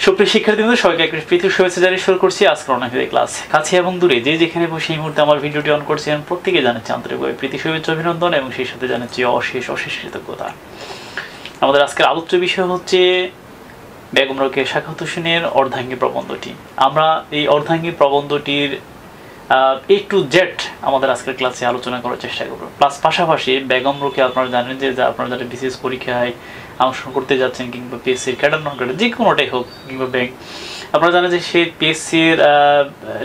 সুপ্রিয় শিক্ষার্থীবৃন্দ, সবাইকে একটা প্রীতি শুভেচ্ছা জানিয়ে শুরু করছি আজকের অনলাইন ক্লাস। কাছে এবং দূরে যে যেখানে বসে এই মুহূর্তে আমার ভিডিওটি অন করছেন প্রত্যেকে জানাচ্ছি আন্তরিকভাবে প্রীতি শুভেচ্ছা অভিনন্দন এবং সেই সাথে জানাচ্ছি অশেষ কৃতজ্ঞতা। আমাদের আজকের আলোচ্য বিষয় হচ্ছে বেগম রোকেয়া সাখাওয়াত হোসেনের অর্ধাঙ্গী প্রবন্ধটি। আমরা এই অর্ধাঙ্গী প্রবন্ধটির A to Z আমাদের আজকের ক্লাসে আলোচনা করার চেষ্টা করব। প্লাস পাশাপাশি বেগম রোকেয়া আপনারা জানেন যে আপনারা যারা বিসিএস পরীক্ষায় অংশগ্রহণ করতে যাচ্ছেন কিংবা পিএসসির ক্যাডার নন ক্যাডার যে কোনোটাই হোক কিংবা ব্যাংক, আপনারা জানেন যে সে পিএসসির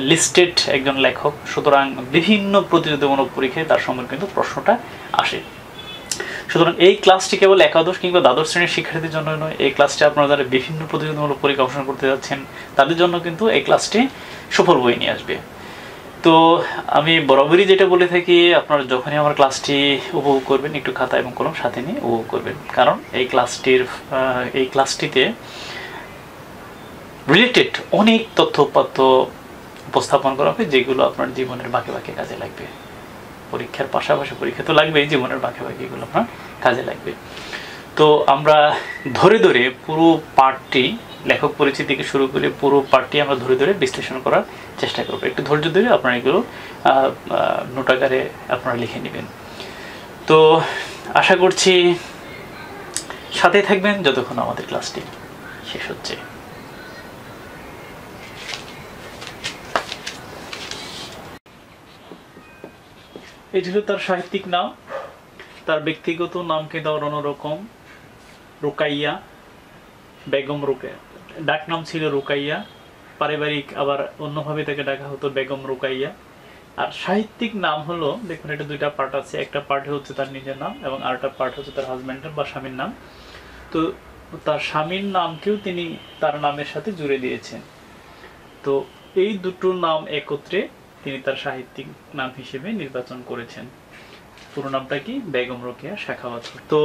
লিস্টেড একজন লেখক, সুতরাং বিভিন্ন প্রতিযোগিতামূলক পরীক্ষায় তার সম্পর্কে কিন্তু প্রশ্নটা আসে। সুতরাং এই ক্লাসটি কেবল একাদশ কিংবা দ্বাদশ শ্রেণীর শিক্ষার্থীদের জন্য নয়, এই ক্লাসটি আপনারা যারা বিভিন্ন প্রতিযোগিতামূলক পরীক্ষা অংশগ্রহণ করতে যাচ্ছেন তাদের জন্য কিন্তু এই ক্লাসটি সুফল বয়ে নিয়ে আসবে। তো আমি বরাবরই যেটা বলে থাকি, আপনারা যখনই আমার ক্লাসটি উপভোগ করবেন একটু খাতা এবং কলম সাথে নিয়ে উপভোগ করবেন, কারণ এই ক্লাসটিতে রিলেটেড অনেক তথ্যপাত্য উপস্থাপন করা হবে যেগুলো আপনার জীবনের বাঁকে বাঁকে কাজে লাগবে। পরীক্ষার পাশাপাশি পরীক্ষা তো লাগবেই, জীবনের বাঁকে বাঁকে এগুলো আপনার কাজে লাগবে। তো আমরা ধরে ধরে পুরো পার্টটি, লেখক পরিচিতি থেকে শুরু করে পুরো পার্টটি আমরা ধরে ধরে বিশ্লেষণ করার চেষ্টা করবো। একটু ধৈর্য ধরে আপনারা এগুলো নোট আকারে আপনারা লিখে নেবেন। তো আশা করছি সাথে থাকবেন যতক্ষণ আমাদের ক্লাসটি শেষ হচ্ছে। এটি হলো তার সাহিত্যিক নাম। তার ব্যক্তিগত নাম কিন্তু আবার অন্যরকম, রোকাইয়া, বেগম রোকেয়া। ডাক নাম ছিল রোকাইয়া, পারিবারিক আবার অন্যভাবে তাকে ডাকা হতো বেগম রোকাইয়া। আর সাহিত্যিক নাম হলো, দেখুন এটা দুইটা পার্ট আছে, একটা পার্ট হচ্ছে তার নিজের নাম এবং আরেকটা পার্ট হচ্ছে তার হাজব্যান্ডের বা স্বামীর নাম। তো তার স্বামীর নামকেও তিনি তার নামের সাথে জুড়ে দিয়েছেন। তো এই দুটো নাম একত্রে তিনি তার সাহিত্যিক নাম হিসেবে নির্বাচন করেছেন। পুরো নামটা কি? বেগম রোকেয়া সাখাওয়াত। তো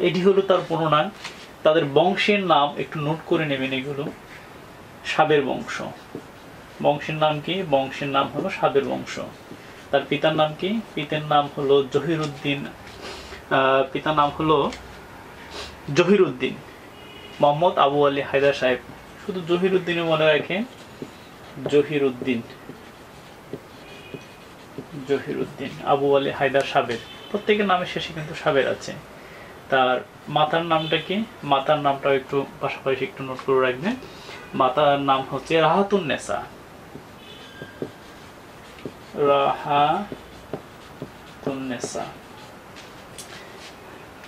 এটি হলো তার পুরো নাম। তাদের বংশের নাম একটু নোট করে নেবেন, এগুলো সাবের বংশ। বংশের নাম কি? বংশের নাম হলো সাবের বংশ। তার পিতার নাম কি? পিতার নাম হলো জহিরুদ্দিন। পিতার নাম হলো জহিরুদ্দিন মোহাম্মদ আবু আলী হায়দার সাহেব। শুধু জহিরুদ্দিনে মনে রাখেন, জহিরুদ্দিন আবু আলী হায়দার সাবের। প্রত্যেকের নামের শেষে কিন্তু সাবের আছে। তার মাতার নামটা কি? মাতার নামটাও একটু পাশাপাশি একটু নোট করে রাখবেন। মাতার নাম হচ্ছে রাহাতুন্নেসা।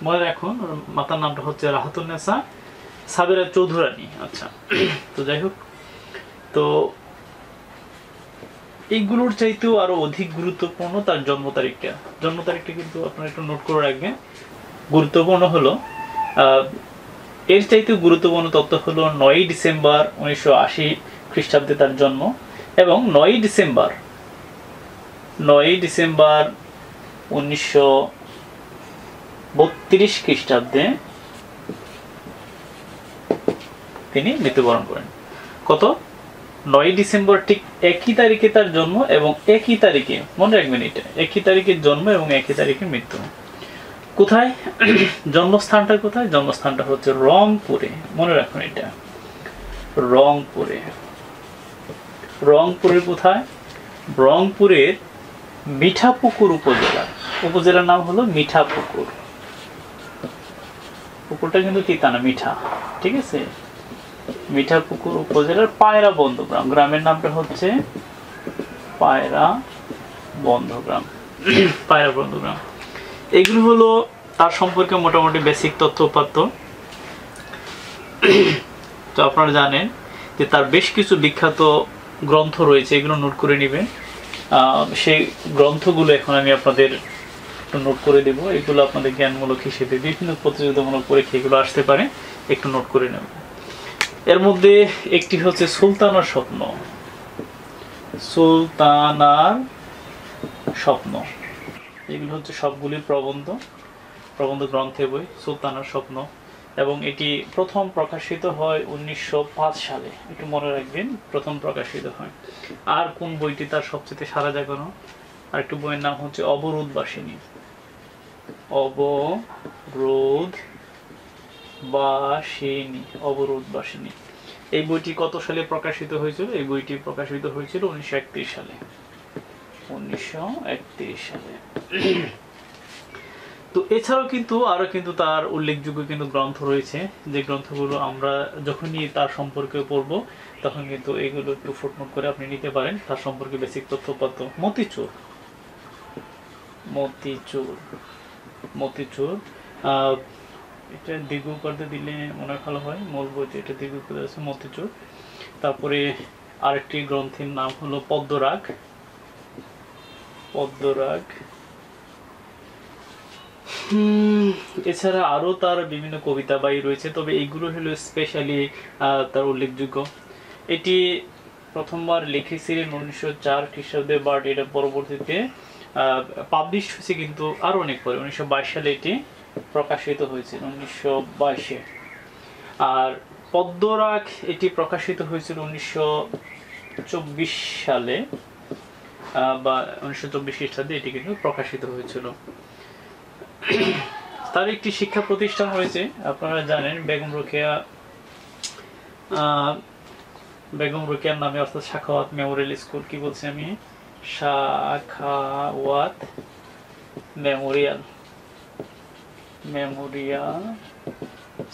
মনে রাখুন, মাতার নামটা হচ্ছে রাহাতুন্নেসা সাবেরা চৌধুরানী। আচ্ছা, তো যাই হোক, তো এইগুলোর চাইতেও আরো অধিক গুরুত্বপূর্ণ তার জন্ম তারিখটা। জন্ম তারিখটা কিন্তু আপনারা একটু নোট করে রাখবেন। গুরুত্বপূর্ণ হলো, এর চাইতেও গুরুত্বপূর্ণ তথ্য হলো 9 ডিসেম্বর 1980 খ্রিস্টাব্দে তার জন্ম এবং 9 ডিসেম্বর 1932 খ্রিস্টাব্দে তিনি মৃত্যুবরণ করেন। কত? 9 ডিসেম্বর, ঠিক একই তারিখে তার জন্ম এবং একই তারিখে, মনে রাখবেন এটা, একই তারিখে জন্ম এবং একই তারিখে মৃত্যু। কোথায় জন্মস্থানটা? কোথায় জন্মস্থানটা? হচ্ছে রংপুরে। মনে রাখুন এটা, রংপুরে। রংপুরের কোথায়? রংপুরের মিঠাপুকুর উপজেলা। উপজেলার নাম হলো মিঠাপুকুর। পুকুরটা কিন্তু তিতা না, মিঠা, ঠিক আছে? মিঠাপুকুর উপজেলার পায়রা বন্ধ গ্রাম। গ্রামের নামটা হচ্ছে পায়রা বন্ধ গ্রাম। পায়রা বন্ধ গ্রাম। এগুলো হলো তার সম্পর্কে মোটামুটি বেসিক তথ্যপাত্য। তো আপনারা জানেন যে তার বেশ কিছু বিখ্যাত গ্রন্থ রয়েছে, এগুলো নোট করে নেবেন। সেই গ্রন্থগুলো এখন আমি আপনাদের একটু নোট করে দেব। এগুলো আপনাদের জ্ঞানমূলক হিসেবে বিভিন্ন প্রতিযোগিতামূলক পরীক্ষা এগুলো আসতে পারে, একটু নোট করে নেব। এর মধ্যে একটি হচ্ছে সুলতানার স্বপ্ন। সুলতানার স্বপ্ন, এগুলো হচ্ছে সবগুলি প্রবন্ধ গ্রন্থের বই, সুলতানার স্বপ্ন। এবং এটি প্রথম প্রকাশিত হয় 1905 সালে, একটু মনে রাখবেন, প্রথম প্রকাশিত হয়। আর কোন বইটি তার সবচেয়ে সারা জাগানো? আর একটু বইয়ের নাম হচ্ছে অবরোধবাসিনী। বাসিনী, অবরোধ বাসিনী। এই বইটি কত সালে প্রকাশিত হয়েছিল? এই বইটি প্রকাশিত হয়েছিল 1931 সালে। 1931 সালে। তো এছাড়াও কিন্তু আরো কিন্তু তার উল্লেখযোগ্য কিন্তু গ্রন্থ রয়েছে, যে গ্রন্থগুলো আমরা যখনই তার সম্পর্কে পড়ব তখন কিন্তু এগুলো একটু ফুটনোট করে আপনি নিতে পারেন, তার সম্পর্কে বেসিক তথ্যপত্র। মতিচুর, মতিচুর, মতিচুর এটা দীর্ঘ করতে দিলে মনে হয় ভালো হয়, মূল বইতে এটা দীর্ঘ করে আছে মতিচুর। তারপরে আরেকটি গ্রন্থের নাম হলো পদ্মরাগ, পদ্মরাগ। এছাড়া আরো তার বিভিন্ন কবিতা বাই রয়েছে, তবে এইগুলো হলো স্পেশালি তার উল্লেখযোগ্য। এটি প্রথমবার লিখেছিলেন 1904 খ্রিস্টাব্দে, বাট এটা পরবর্তীতে পাবলিশ হয়েছে কিন্তু আরো অনেক পরে, 1922 সালে এটি প্রকাশিত হয়েছিল, 1922-এ। আর পদ্মরাগ এটি প্রকাশিত হয়েছিল 1924 সালে, বা 1924 খ্রিস্টাব্দে এটি কিন্তু প্রকাশিত হয়েছিল। তার একটি শিক্ষা প্রতিষ্ঠান রয়েছে, আপনারা জানেন, বেগম রোকেয়া, বেগম রোকেয়ার নামে, অর্থাৎ সাখাওয়াত মেমোরিয়াল স্কুল। কি বলছি আমি? Sakhawat Memorial, Memorial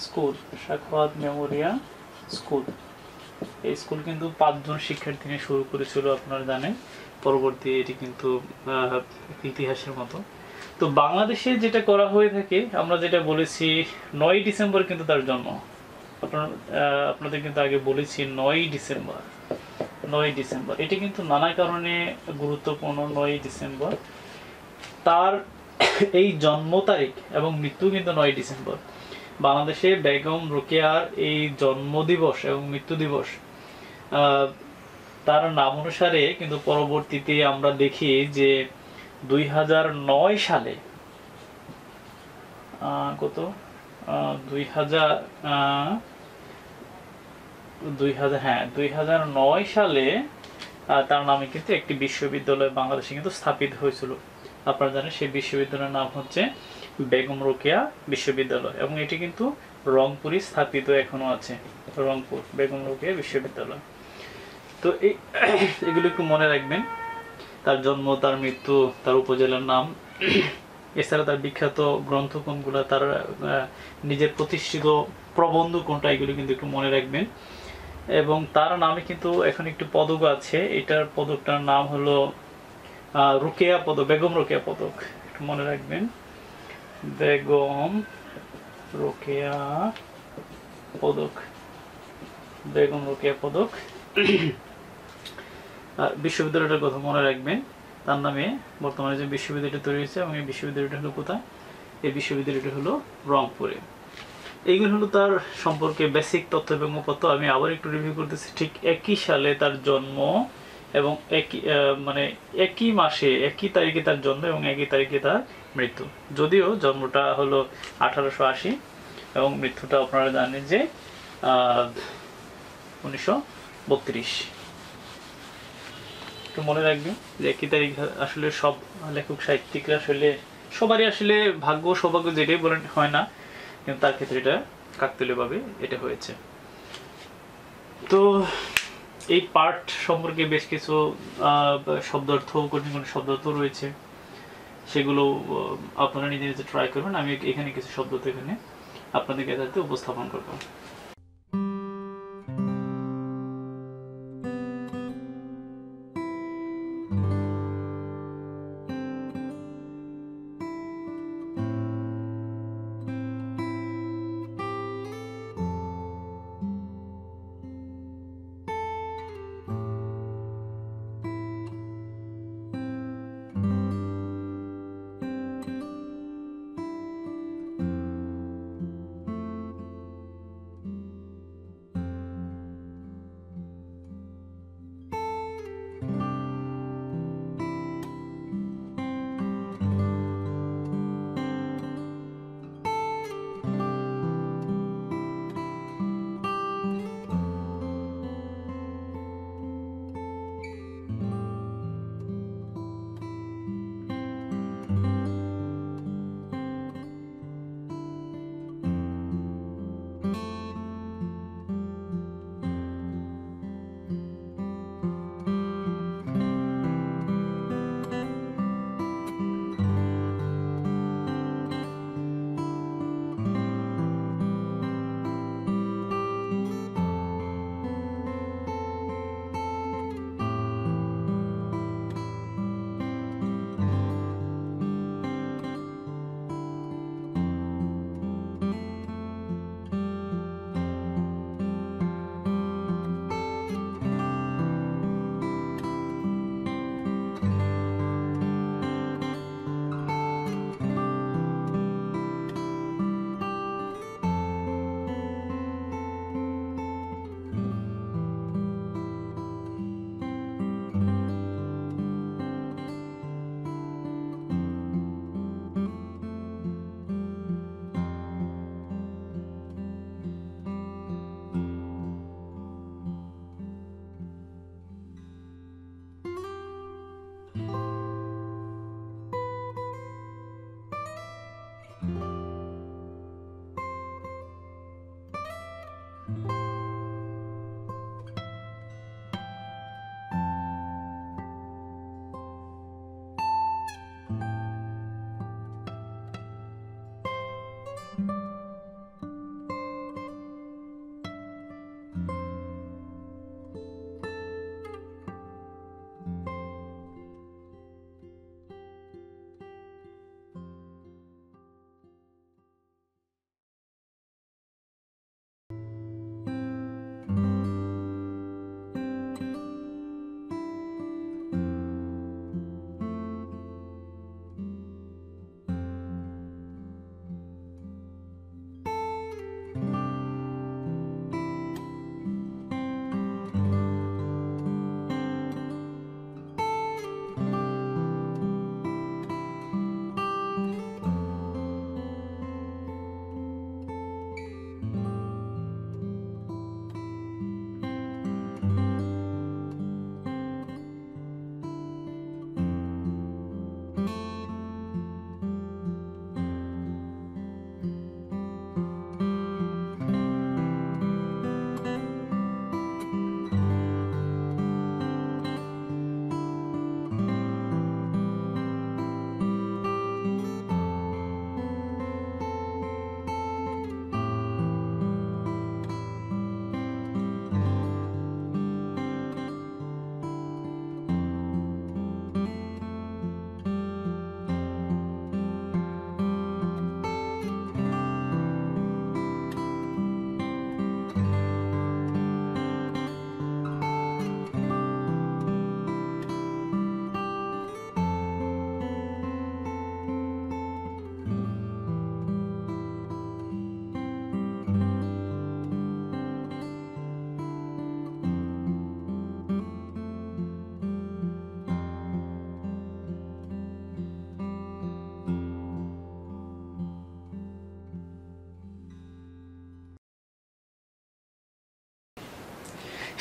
school, Sakhawat Memorial school. এই স্কুল কিন্তু 5 জন শিক্ষার্থী নিয়ে শুরু করেছিল, আপনারা জানেন। পরবর্তী এটি কিন্তু ইতিহাসের মতো। তো বাংলাদেশে যেটা করা হয়ে থাকে, আমরা যেটা বলেছি 9 ডিসেম্বর কিন্তু তার জন্ম। আপনাদের কিন্তু আগে বলেছি 9 ডিসেম্বর, 9 ডিসেম্বর। এটি কিন্তু নানা কারণে গুরুত্বপূর্ণ। 9 ডিসেম্বর তার এই জন্ম তারিখ এবং মৃত্যু কিন্তু 9 ডিসেম্বর। বাংলাদেশে বেগম রোকেয়ার এই জন্ম দিবস এবং মৃত্যু দিবস তার নাম অনুসারে কিন্তু পরবর্তীতে আমরা দেখি যে 2009 সালে, কত 2009 সালে তার নামে কিন্তু একটি বিশ্ববিদ্যালয় বাংলাদেশে কিন্তু স্থাপিত হয়েছিল। আপনারা জানেন সেই বিশ্ববিদ্যালয়ের নাম হচ্ছে বেগম রোকেয়া বিশ্ববিদ্যালয়, এবং এটি কিন্তু রংপুরে স্থাপিত এখনো আছে, রংপুর বেগম রোকেয়া বিশ্ববিদ্যালয়। তো এগুলো একটু মনে রাখবেন, তার জন্ম, তার মৃত্যু, তার উপজেলার নাম। এছাড়া তার বিখ্যাত গ্রন্থ কোনগুলো, তার নিজের প্রতিষ্ঠিত প্রবন্ধ কোনটা, এগুলো কিন্তু একটু মনে রাখবেন। এবং তার নামে কিন্তু এখন একটি পদক আছে, এটার পদকটার নাম হলো রোকেয়া পদক, বেগম রোকেয়া পদক, একটু মনে রাখবেন, বেগম রোকেয়া পদক, বেগম রোকেয়া পদক। বিশ্ববিদ্যালয়টার কথা মনে রাখবেন, তার নামে বর্তমানে যে বিশ্ববিদ্যালয়টা তৈরি হয়েছে, এবং এই বিশ্ববিদ্যালয়টা হলো কোথায়? এই বিশ্ববিদ্যালয়টা হলো রংপুরে। এইগুলো হলো তার সম্পর্কে বেসিক তথ্য এবং উপাত্ত। আমি আবার একটু রিভিউ করতেছি। ঠিক একই সালে তার জন্ম, এবং একই মাসে একই তারিখে তার জন্ম এবং একই তারিখে তার মৃত্যু। যদিও জন্মটা হলো 1880 এবং মৃত্যুটা আপনারা জানেন যে 1932। একটু মনে রাখবেন যে একই তারিখ। আসলে সব লেখক সাহিত্যিকরা আসলে সবারই আসলে ভাগ্য সৌভাগ্য যেটাই বলেন হয় না, কিন্তু তার ক্ষেত্রে এটা কাকতালীয়ভাবে এটা হয়েছে। তো এই পার্ট সম্পর্কে বেশ কিছু শব্দার্থ, কঠিন শব্দার্থ রয়েছে, সেগুলো আপনারা নিজে নিজে ট্রাই করবেন। আমি এখানে কিছু শব্দার্থ এখানে আপনাদের কাছে উপস্থাপন করবো।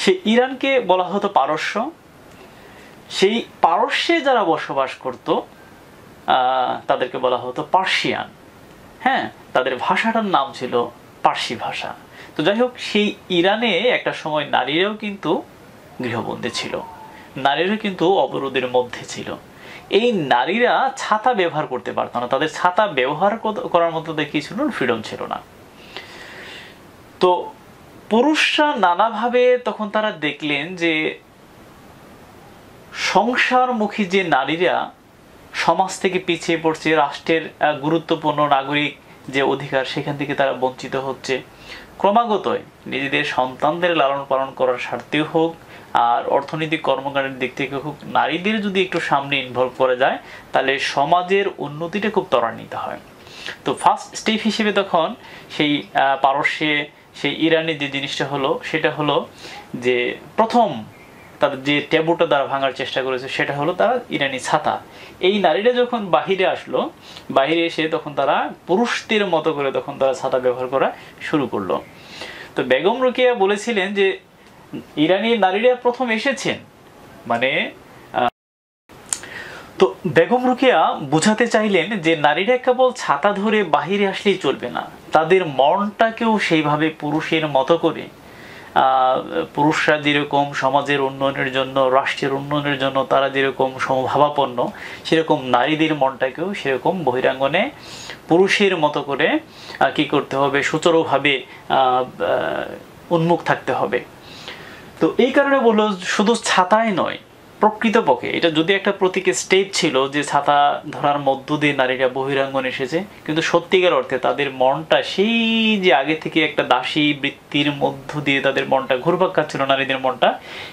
সেই ইরানকে বলা হতো পারস্য। সেই পারস্যে যারা বসবাস করত তাদেরকে বলা হতো পার্সিয়ান। হ্যাঁ, তাদের ভাষাটার নাম ছিল পার্সি ভাষা। তো যাই হোক, সেই ইরানে একটা সময় নারীরাও কিন্তু গৃহবন্দী ছিল, নারীরা কিন্তু অবরোধের মধ্যে ছিল। এই নারীরা ছাতা ব্যবহার করতে পারত না, তাদের ছাতা ব্যবহার করার মতো কি ছিল, ফ্রিডম ছিল না। তো পুরুষরা নানাভাবে তখন তারা দেখলেন যে সংসারমুখী যে নারীরা সমাজ থেকে পিছিয়ে পড়ছে, রাষ্ট্রের গুরুত্বপূর্ণ নাগরিক যে অধিকার সেখান থেকে তারা বঞ্চিত হচ্ছে। ক্রমাগতই নিজেদের সন্তানদের লালন পালন করার স্বার্থেও হোক আর অর্থনৈতিক কর্মকাণ্ডের দিক থেকে হোক, নারীদের যদি একটু সামনে ইনভলভ করা যায় তাহলে সমাজের উন্নতিটা খুব ত্বরান্বিত হয়। তো ফার্স্ট স্টেপ হিসেবে তখন সেই পারস্যে, সেই ইরানে যে জিনিসটা হলো সেটা হলো যে প্রথম তাদের যে ট্যাবুটা তারা ভাঙার চেষ্টা করেছে সেটা হলো তারা ইরানি ছাতা। এই নারীরা যখন বাহিরে আসলো, বাহিরে এসে তখন তারা পুরুষদের মতো করে তখন তারা ছাতা ব্যবহার করা শুরু করলো। তো বেগম রোকেয়া বলেছিলেন যে ইরানি নারীরা প্রথম এসেছেন, মানে তো বেগম রোকেয়া বোঝাতে চাইলেন যে নারীরা কেবল ছাতা ধরে বাহিরে আসলেই চলবে না, তাদের মনটাকেও সেইভাবে পুরুষের মতো করে, পুরুষরা যেরকম সমাজের উন্নয়নের জন্য, রাষ্ট্রের উন্নয়নের জন্য তারা যেরকম সমভাবাপন্ন, সেরকম নারীদের মনটাকেও সেরকম বহিরাঙ্গনে পুরুষের মতো করে কি করতে হবে, সুচারুভাবে উন্মুখ থাকতে হবে। তো এই কারণে বললো শুধু ছাতাই নয়, প্রকৃতপক্ষে এটা যদি একটা প্রতীকের স্টেপ ছিল যে ছাতা ধরার মধ্য দিয়ে নারীরা বহিরাঙ্গন এসেছে, কিন্তু সত্যিকার অর্থে তাদের মনটা সেই যে আগে থেকে একটা দাসী বৃত্তির মধ্য দিয়ে তাদের মনটা ঘুরপাক খাচ্ছিল, নারীদের মনটা,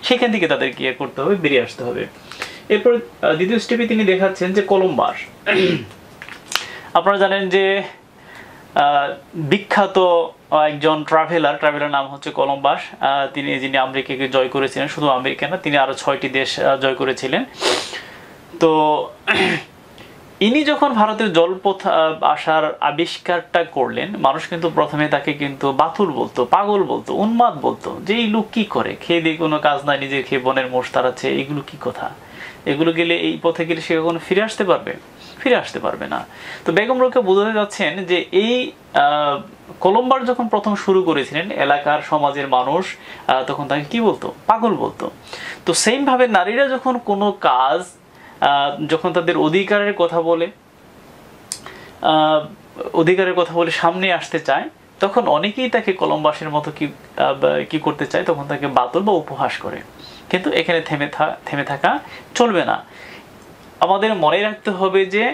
সেখান থেকে তাদের কি করতে হবে, বেরিয়ে আসতে হবে। এরপর দ্বিতীয় স্টেপে তিনি দেখাচ্ছেন যে কলম্বাস। আপনারা জানেন যে বিখ্যাত একজন ট্রাভেলার নাম হচ্ছে কলম্বাস। যিনি আমেরিকাকে জয় করেছিলেন, শুধু আমেরিকা না, তিনি আরো 6টি দেশ জয় করেছিলেন। তো ইনি যখন ভারতের জলপথ আসার আবিষ্কারটা করলেন, মানুষ কিন্তু প্রথমে তাকে কিন্তু বাতুল বলতো, পাগল বলতো, উন্মাদ বলতো, যে এই লোক কি করে, খেয়ে দিয়ে কোনো কাজ নাই, নিজে খেয়ে বনের মোষ তাড়াচ্ছে, এগুলো কি কথা, এগুলো গেলে এই পথে গেলে সে কখনো ফিরে আসতে পারবে? ফিরে আসতে পারবে না। তো বেগম রোকেয়া বোঝাতে যাচ্ছেন যে এই কলম্বার যখন প্রথম শুরু করেছিলেন এলাকার সমাজের মানুষ তখন তাকে কি বলতো, পাগল বলতো। তো সেম ভাবে নারীরা যখন কোনো কাজ যখন তাদের অধিকারের কথা বলে সামনে আসতে চায়, তখন অনেকেই তাকে কলম্বাসের মতো কি করতে চায়, তখন তাকে বাতল বা উপহাস করে। কিন্তু এখানে থেমে থাকা চলবে না। আমাদের মনে রাখতে হবে যে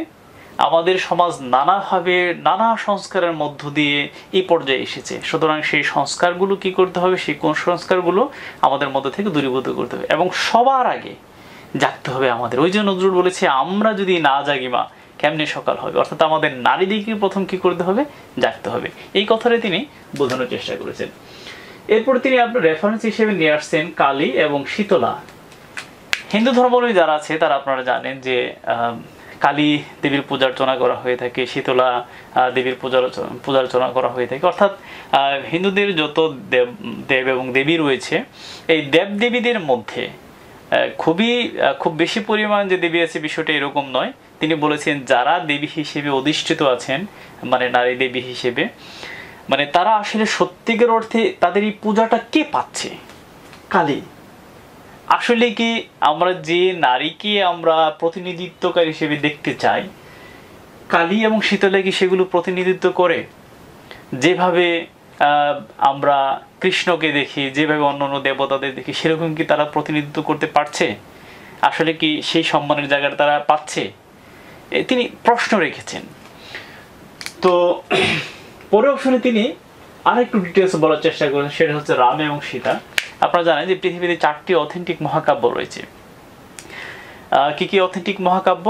আমাদের সমাজ নানাভাবে নানা সংস্কারের মধ্য দিয়ে এই পর্যায়ে এসেছে। সুতরাং সেই সংস্কারগুলো কি করতে হবে, সেই কোন সংস্কারগুলো আমাদের মধ্য থেকে দূরীভূত করতে হবে, এবং সবার আগে জাগতে হবে আমাদের। ওই যে নজরুল বলেছে, আমরা যদি না জাগি মা কেমনে সকাল হবে, অর্থাৎ আমাদের নারীদেরকে প্রথম কি করতে হবে, জাগতে হবে। এই কথাটা তিনি বোঝানোর চেষ্টা করেছেন। এরপর তিনি আপনার রেফারেন্স হিসেবে নিয়ে আসছেন কালী এবং শীতলা। হিন্দু ধর্মাবলম্বী যারা আছে তারা আপনারা জানেন যে কালী দেবীর পূজা অর্চনা করা হয়ে থাকে, শীতলা দেবীর পূজা অর্চনা করা হয়ে থাকে। অর্থাৎ হিন্দুদের যত দেব এবং দেবী রয়েছে, এই দেব দেবীদের মধ্যে খুব বেশি পরিমাণ যে দেবী আছে বিষয়টা এরকম নয়। তিনি বলেছেন যারা দেবী হিসেবে অধিষ্ঠিত আছেন, মানে নারী দেবী হিসেবে, মানে তারা আসলে সত্যিকার অর্থে তাদের এই পূজাটা কে পাচ্ছে, কালী। আসলে কি আমরা যে নারীকে আমরা প্রতিনিধিত্বকারী হিসেবে দেখতে চাই, কালী এবং শীতলা কি সেগুলো প্রতিনিধিত্ব করে? যেভাবে আমরা কৃষ্ণকে দেখি, যেভাবে অন্যান্য দেবতাদের দেখি, সেরকম কি তারা প্রতিনিধিত্ব করতে পারছে? আসলে কি সেই সম্মানের জায়গাটা তারা পাচ্ছে? তিনি প্রশ্ন রেখেছেন। তো পরের অপশনে তিনি আরেকটু ডিটেলস বলার চেষ্টা করেন, সেটা হচ্ছে রাম এবং সীতা। আপনারা জানেন যে পৃথিবীতে 4টি অথেন্টিক মহাকাব্য রয়েছে। কি কি অথেন্টিক মহাকাব্য?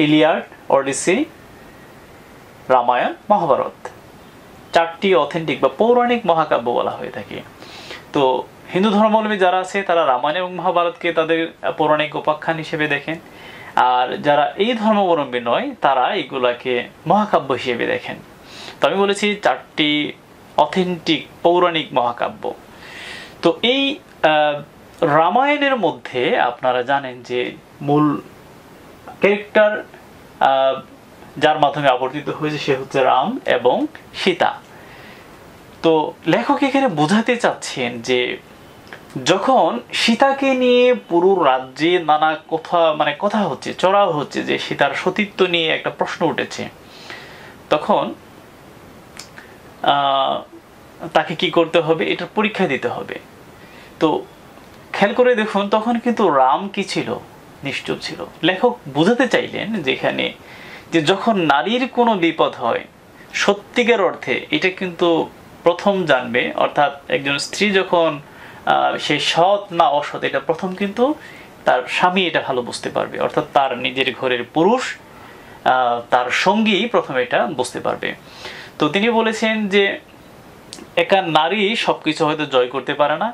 Iliad, Odyssey, Ramayana, Mahabharata. 4টি অথেন্টিক বা পৌরাণিক মহাকাব্য বলা হয়ে থাকে। তো হিন্দু ধর্মাবলম্বী যারা আছে তারা রামায়ণ এবং মহাভারতকে তাদের পৌরাণিক উপাখ্যান হিসেবে দেখেন, আর যারা এই ধর্মাবলম্বী নয় তারা এগুলাকে মহাকাব্য হিসেবে দেখেন। তো আমি বলেছি 4টি অথেন্টিক পৌরাণিক মহাকাব্য। তো এই রামায়ণের মধ্যে আপনারা জানেন যে মূল ক্যারেক্টার যার মাধ্যমে আবর্তিত হয়েছে সে হচ্ছে রাম এবং সীতা। তো লেখক এখানে বোঝাতে চাচ্ছেন যে যখন সীতাকে নিয়ে পুরো রাজ্যে নানা কথা হচ্ছে, চড়াও হচ্ছে যে সীতার সতীত্ব নিয়ে একটা প্রশ্ন উঠেছে, তখন তাকে কি করতে হবে, এটার পরীক্ষা দিতে হবে। তো খেয়াল করে দেখুন, তখন কিন্তু রাম কি ছিল, নিশ্চুপ ছিল। লেখক বোঝাতে চাইলেন যেখানে যে যখন নারীর কোনো বিপদ হয়, সত্যিকার অর্থে এটা কিন্তু প্রথম জানবে, অর্থাৎ একজন স্ত্রী যখন সে সৎ না অসৎ এটা প্রথম কিন্তু তার স্বামী এটা ভালো বুঝতে পারবে, অর্থাৎ তার নিজের ঘরের পুরুষ তার সঙ্গী প্রথম এটা বুঝতে পারবে। তো তিনি বলেছেন যে একা নারী সবকিছু হয়তো জয় করতে পারে না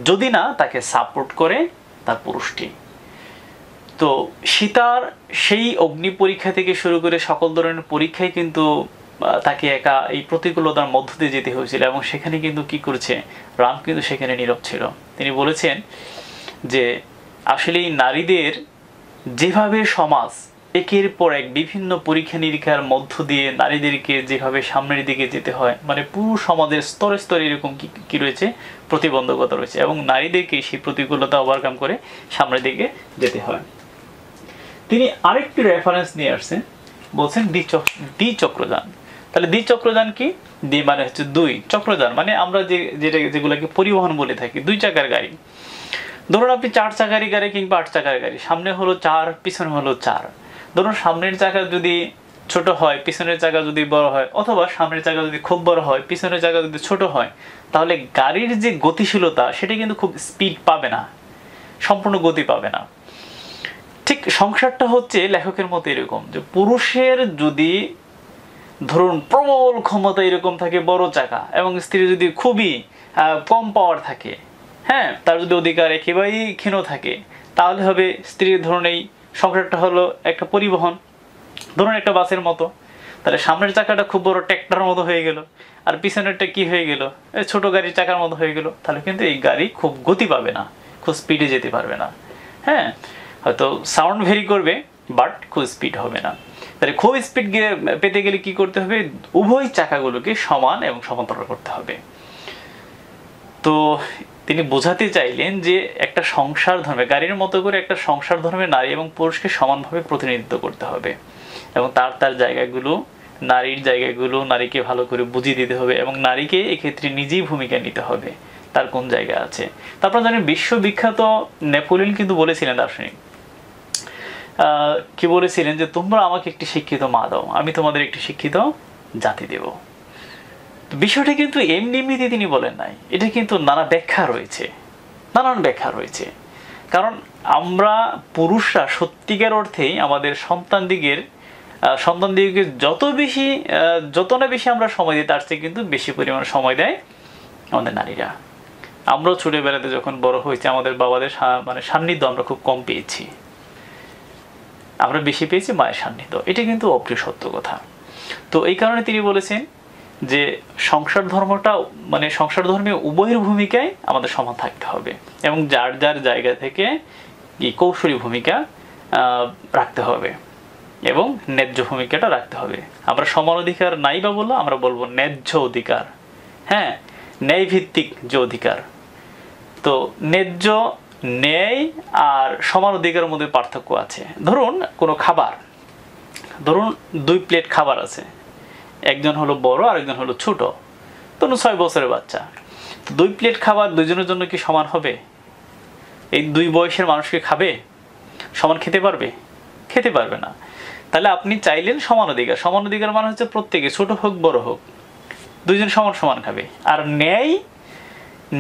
যদি না তাকে সাপোর্ট করে তার পুরুষটি। তো সীতার সেই অগ্নি পরীক্ষা থেকে শুরু করে সকল ধরনের পরীক্ষায় কিন্তু তাকে একা এই প্রতিকূলতার মধ্য দিয়ে যেতে হয়েছিল, এবং সেখানে কিন্তু কি করেছে, রাম কিন্তু সেখানে নীরব ছিল। তিনি বলেছেন যে আসলে নারীদের যেভাবে সমাজ একের পর এক বিভিন্ন পরীক্ষা নিরীক্ষার মধ্য দিয়ে নারীদেরকে যেভাবে সামনের দিকে যেতে হয়, মানে পুরো সমাজের স্তরে স্তরে এরকম কি রয়েছে, প্রতিবন্ধকতা রয়েছে, এবং নারীদেরকে সেই প্রতিকূলতা ওভারকাম করে সামনের দিকে যেতে হয়। তিনি আরেকটি রেফারেন্স নিয়ে আসছেন, বলছেন দ্বিচক্রযান। তাহলে দ্বিচক্রযান কি? দ্বি মানে হচ্ছে দুই, চক্রযান মানে আমরা যেগুলোকে পরিবহন বলে থাকি, 2 চাকার গাড়ি। ধরুন আপনি 4 চাকার গাড়ি কিংবা 8 চাকার গাড়ি, সামনে হলো 4, পিছনে হলো 4। ধরুন সামনের চাকা যদি ছোট হয়, পিছনের চাকা যদি বড় হয়, অথবা সামনের চাকা যদি খুব বড় হয়, পিছনের চাকা যদি ছোট হয়, তাহলে গাড়ির যে গতিশীলতা সেটা কিন্তু খুব স্পিড পাবে না, সম্পূর্ণ গতি পাবে না। ঠিক সংসারটা হচ্ছে লেখকের মতো এরকম, যে পুরুষের যদি ধরুন প্রবল ক্ষমতা এরকম থাকে বড় চাকা, এবং স্ত্রী যদি খুবই কম পাওয়ার থাকে, হ্যাঁ, তার যদি অধিকার একেবারেই ক্ষীণ থাকে, তাহলে হবে স্ত্রীর ধরুন এই সংসারটা হলো একটা পরিবহন, ধরুন একটা বাসের মতো। তাহলে সামনের চাকাটা খুব বড় ট্র্যাক্টরের মতো হয়ে গেল, আর পিছনেরটা কি হয়ে গেল, ছোট গাড়ির চাকার মতো হয়ে গেল। তাহলে কিন্তু এই গাড়ি খুব গতি পাবে না, খুব স্পিডে যেতে পারবে না। হ্যাঁ, হয়তো সাউন্ড ভেরি করবে, বাট খুব স্পিড হবে না। তাহলে খুব স্পিড পেতে গেলে কি করতে হবে, উভয় চাকাগুলোকে সমান এবং সমান্তরাল করতে হবে। তো তিনি বোঝাতে চাইলেন যে একটা সংসার ধর্মে, গাড়ির মতো করে একটা সংসার ধর্মে নারী এবং পুরুষকে সমানভাবে প্রতিনিধিত্ব করতে হবে এবং তার তার জায়গাগুলো, নারীর জায়গাগুলো নারীকে ভালো করে বুঝিয়ে দিতে হবে এবং নারীকে এক্ষেত্রে নিজেই ভূমিকা নিতে হবে তার কোন জায়গা আছে। তারপর জানেন বিশ্ববিখ্যাত নেপোলিয়ন কিন্তু বলেছিলেন, দার্শনিক কি বলেছিলেন, যে তোমরা আমাকে একটি শিক্ষিত মা দাও, আমি তোমাদের একটি শিক্ষিত জাতি দেব। বিষয়টা কিন্তু এমনি এমনিতে তিনি বলেন নাই, এটা কিন্তু নানান ব্যাখ্যা রয়েছে। কারণ আমরা পুরুষরা সত্যিকার অর্থেই আমাদের সন্তানদিগকে যত না বেশি আমরা সময় দিই, তার চেয়ে কিন্তু বেশি পরিমাণ সময় দেয় আমাদের নারীরা। আমরাও ছোটবেলাতে যখন বড় হয়েছি আমাদের বাবাদের সান্নিধ্য আমরা খুব কম পেয়েছি, আমরা বেশি পেয়েছি মায়ের সান্নিধ্য। এটা কিন্তু অপ্রিয় সত্য কথা। তো এই কারণে তিনি বলেছেন যে সংসার ধর্মীয় উভয়ের ভূমিকায় আমাদের সমান থাকতে হবে এবং যার যার জায়গা থেকে কৌশলী ভূমিকা রাখতে হবে এবং ন্যায্য ভূমিকাটা রাখতে হবে। আমরা সমান অধিকার নাই বা বললো, আমরা বলবো ন্যায্য অধিকার, হ্যাঁ, ন্যায় ভিত্তিক যে অধিকার। তো ন্যায় আর সমান অধিকারের মধ্যে পার্থক্য আছে। ধরুন কোনো খাবার, ধরুন 2 প্লেট খাবার আছে, একজন হলো বড় আর একজন হলো ছোট, ধরুন 6 বছরের বাচ্চা। 2 প্লেট খাবার দুজনের জন্য কি সমান হবে? এই 2 বয়সের মানুষকে সমান খেতে খেতে পারবে না। তাহলে আপনি চাইলেন সমান অধিকার মানে হচ্ছে প্রত্যেকে, ছোট হোক বড় হোক, দুইজন সমান খাবে। আর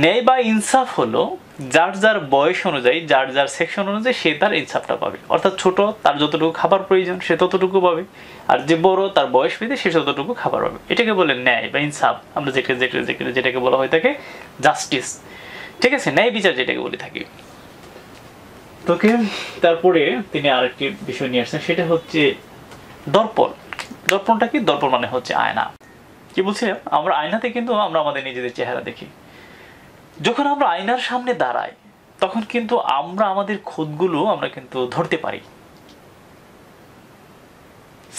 ন্যায় বা ইনসাফ হলো যার যার বয়স অনুযায়ী, যার যার সেকশন অনুযায়ী সে তার ইনসাফটা পাবে। অর্থাৎ ছোট, তার যতটুকু খাবার প্রয়োজন সে ততটুকু পাবে, আর যে বড় তার বয়স ভেদে সে ততটুকু খাবার পাবে। এটাকে বলে ন্যায় বা ইনসাফ। আমরা যেটাকে বলা হয়ে থাকে জাস্টিস, ঠিক আছে, ন্যায় বিচার যেটাকে বলে থাকি। তারপরে তিনি আরেকটি বিষয় নিয়ে আসছেন, সেটা হচ্ছে দর্পণ। দর্পণটা কি? দর্পণ মানে হচ্ছে আয়না। কি বলছিলাম, আমরা আয়নাতে কিন্তু আমরা আমাদের নিজেদের চেহারা দেখি। যখন আমরা আয়নার সামনে দাঁড়াই তখন কিন্তু আমরা আমাদের খুঁতগুলো আমরা কিন্তু ধরতে পারি।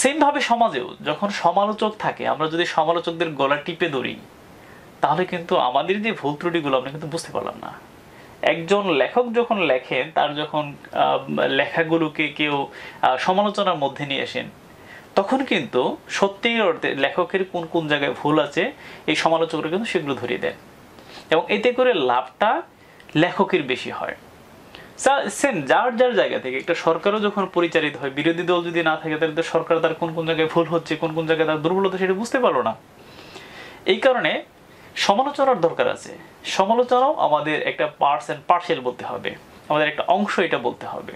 সেম ভাবে সমাজেও যখন সমালোচক থাকে, আমরা যদি সমালোচকদের গলা টিপে ধরি তাহলে কিন্তু আমাদের যে ভুল ত্রুটিগুলো আমরা কিন্তু বুঝতে পারলাম না। একজন লেখক যখন লেখেন, তার যখন লেখাগুলোকে কেউ সমালোচনার মধ্যে নিয়ে আসেন, তখন কিন্তু সত্যিই অর্থে লেখকের কোন কোন জায়গায় ভুল আছে এই সমালোচকরা কিন্তু সেগুলো ধরিয়ে দেন এবং এতে করে লাভটা লেখকের বেশি হয়। সেম যার যার জায়গা থেকে একটা সরকারও যখন পরিচালিত হয়, বিরোধী দল যদি না থাকে তাহলে সরকার তার কোন কোন জায়গায় ভুল হচ্ছে, কোন কোন জায়গায় তার দুর্বলতা, সেটা বুঝতে পারলো না। এই কারণে সমালোচনার দরকার আছে। সমালোচনাও আমাদের একটা পার্সিয়াল বলতে হবে, আমাদের একটা অংশ এটা বলতে হবে।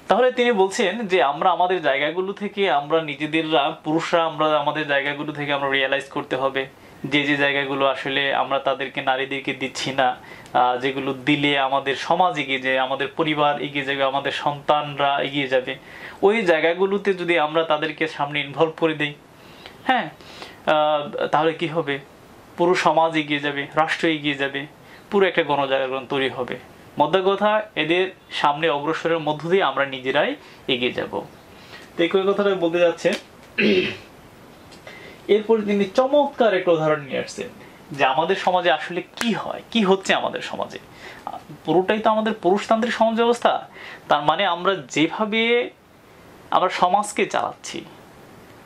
তাহলে তিনি বলছেন যে আমরা আমাদের জায়গাগুলো থেকে, আমরা নিজেদেররা পুরুষরা আমরা আমাদের জায়গাগুলো থেকে আমরা রিয়েলাইজ করতে হবে যে জায়গাগুলো আসলে আমরা তাদেরকে, নারীদেরকে দিচ্ছি না, যেগুলো দিলে আমাদের সমাজ এগিয়ে যায়, আমাদের পরিবার এগিয়ে যাবে, আমাদের সন্তানরা এগিয়ে যাবে। ওই জায়গাগুলোতে যদি আমরা তাদেরকে সামনে ইনভলভ করে দিই, হ্যাঁ, তাহলে কি হবে, পুরো সমাজ এগিয়ে যাবে, রাষ্ট্র এগিয়ে যাবে, পুরো একটা গণজাগরণ তৈরি হবে। মধ্যে কথা, এদের সামনে অগ্রসরের মধ্য দিয়ে আমরা নিজেরাই এগিয়ে যাব। তো এই কথাটা বলতে যাচ্ছে। এরপরে তিনি চমৎকার একটা উদাহরণ নিয়ে আসছেন যে আমাদের সমাজে আসলে কি হয়, কি হচ্ছে আমাদের সমাজে। পুরোটাই তো আমাদের পুরুষতান্ত্রিক সমাজ ব্যবস্থা। তার মানে আমরা যেভাবে আমরা সমাজকে চালাচ্ছি,